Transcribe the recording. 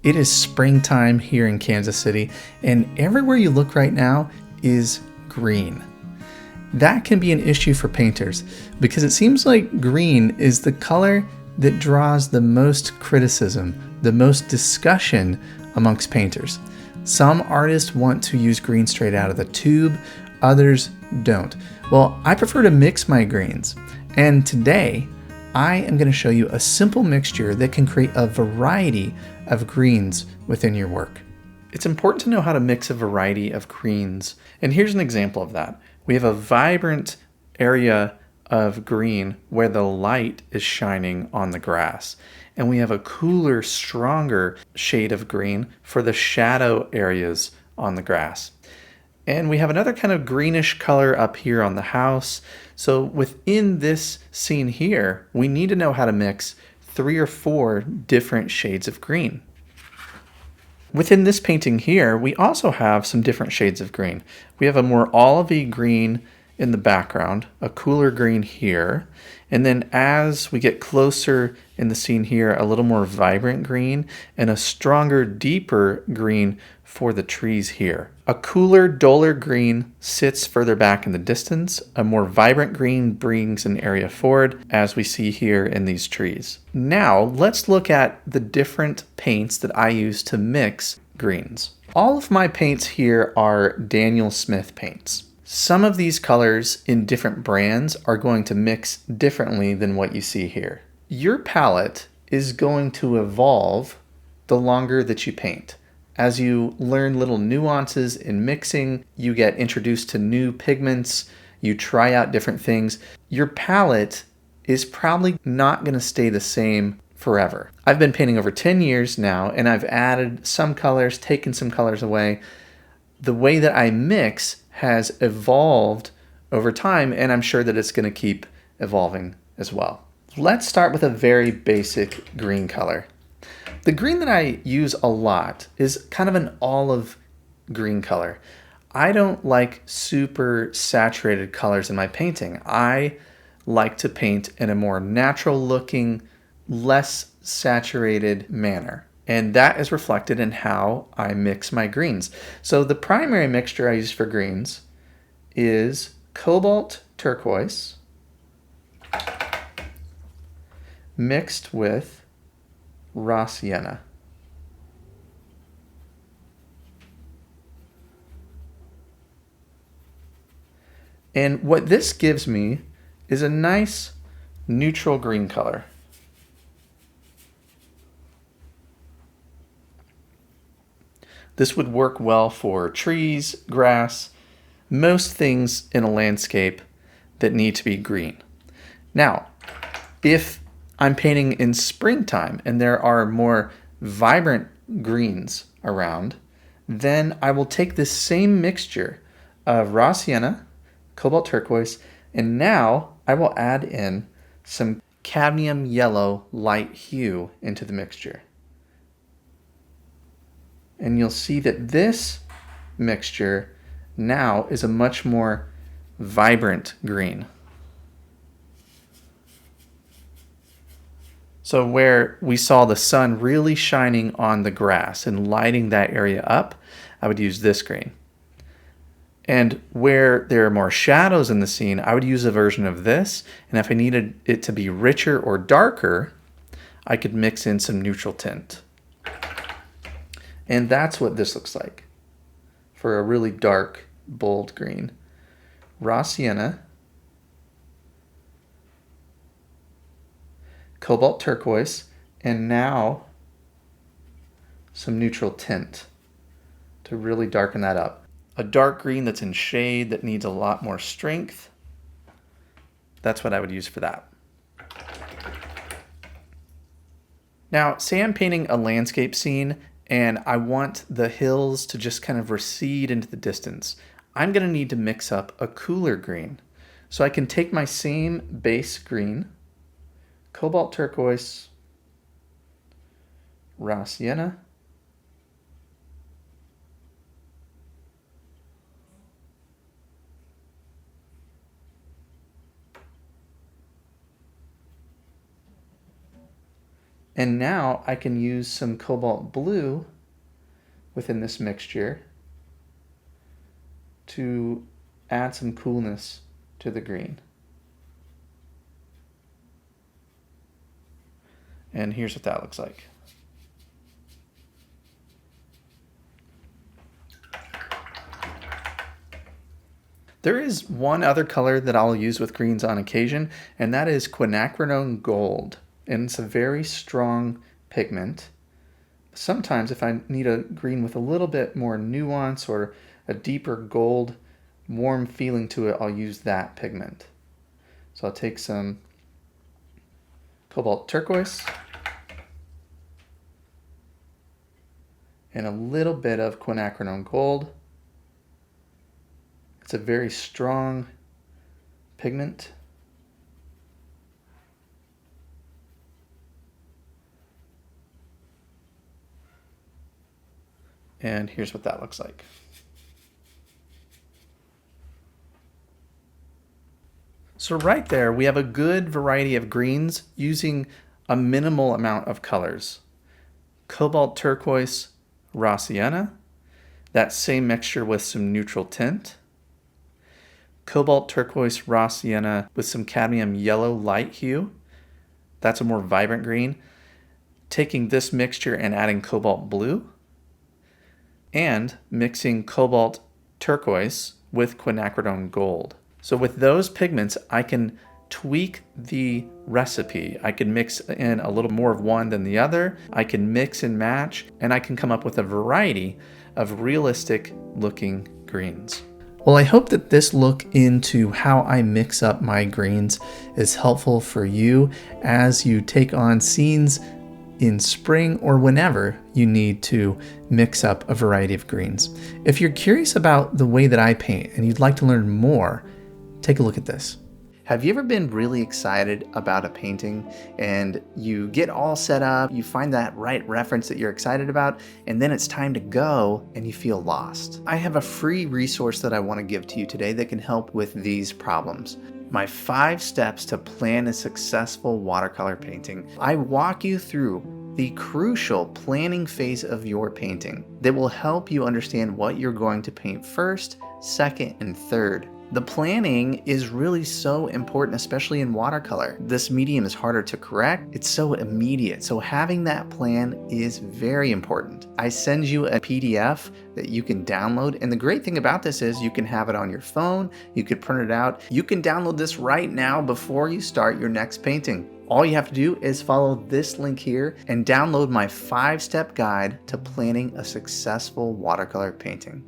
It is springtime here in Kansas City, and everywhere you look right now is green. That can be an issue for painters because it seems like green is the color that draws the most criticism, the most discussion amongst painters. Some artists want to use green straight out of the tube, others don't. Well, I prefer to mix my greens, and today I am going to show you a simple mixture that can create a variety of greens within your work. It's important to know how to mix a variety of greens, and here's an example of that. We have a vibrant area of green where the light is shining on the grass, and we have a cooler, stronger shade of green for the shadow areas on the grass. And we have another kind of greenish color up here on the house. So within this scene here, we need to know how to mix 3 or 4 different shades of green. Within this painting here, we also have some different shades of green. We have a more olivey green in the background, a cooler green here, and then as we get closer in the scene here, a little more vibrant green and a stronger, deeper green for the trees here. A cooler, duller green sits further back in the distance. A more vibrant green brings an area forward, as we see here in these trees. Now, let's look at the different paints that I use to mix greens. All of my paints here are Daniel Smith paints. Some of these colors in different brands are going to mix differently than what you see here. Your palette is going to evolve the longer that you paint. As you learn little nuances in mixing, you get introduced to new pigments, you try out different things. Your palette is probably not going to stay the same forever. I've been painting over 10 years now, and I've added some colors, taken some colors away. The way that I mix has evolved over time, and I'm sure that it's going to keep evolving as well. Let's start with a very basic green color. The green that I use a lot is kind of an olive green color. I don't like super saturated colors in my painting. I like to paint in a more natural looking, less saturated manner. And that is reflected in how I mix my greens. So the primary mixture I use for greens is Cobalt Turquoise mixed with raw sienna. And what this gives me is a nice neutral green color. This would work well for trees, grass, most things in a landscape that need to be green. Now, if I'm painting in springtime and there are more vibrant greens around, then I will take this same mixture of raw sienna, cobalt turquoise, and now I will add in some cadmium yellow light hue into the mixture. And you'll see that this mixture now is a much more vibrant green. So where we saw the sun really shining on the grass and lighting that area up, I would use this green. And where there are more shadows in the scene, I would use a version of this. And if I needed it to be richer or darker, I could mix in some neutral tint. And that's what this looks like for a really dark, bold green. Raw sienna, cobalt turquoise, and now some neutral tint to really darken that up. A dark green that's in shade that needs a lot more strength. That's what I would use for that. Now, say I'm painting a landscape scene and I want the hills to just kind of recede into the distance. I'm going to need to mix up a cooler green. So I can take my same base green, cobalt turquoise, raw sienna, And now I can use some Cobalt Blue within this mixture to add some coolness to the green. And here's what that looks like. There is one other color that I'll use with greens on occasion, and that is Quinacridone Gold. And it's a very strong pigment. Sometimes if I need a green with a little bit more nuance or a deeper gold, warm feeling to it, I'll use that pigment. So I'll take some Cobalt Turquoise and a little bit of Quinacridone Gold. It's a very strong pigment. And here's what that looks like. So right there, we have a good variety of greens using a minimal amount of colors. Cobalt Turquoise, Raw Sienna, that same mixture with some neutral tint. Cobalt Turquoise, Raw Sienna with some Cadmium Yellow light hue. That's a more vibrant green. Taking this mixture and adding Cobalt Blue. And mixing Cobalt Turquoise with Quinacridone Gold. So with those pigments, I can tweak the recipe. I can mix in a little more of one than the other. I can mix and match, and I can come up with a variety of realistic looking greens. Well, I hope that this look into how I mix up my greens is helpful for you as you take on scenes in spring or whenever you need to mix up a variety of greens. If you're curious about the way that I paint and you'd like to learn more, take a look at this. Have you ever been really excited about a painting and you get all set up, you find that right reference that you're excited about, and then it's time to go and you feel lost? I have a free resource that I want to give to you today that can help with these problems. My 5 steps to plan a successful watercolor painting. I walk you through the crucial planning phase of your painting that will help you understand what you're going to paint first, second, and third. The planning is really so important, especially in watercolor. This medium is harder to correct. It's so immediate. So having that plan is very important. I send you a PDF that you can download. And the great thing about this is you can have it on your phone. You could print it out. You can download this right now before you start your next painting. All you have to do is follow this link here and download my 5-step guide to planning a successful watercolor painting.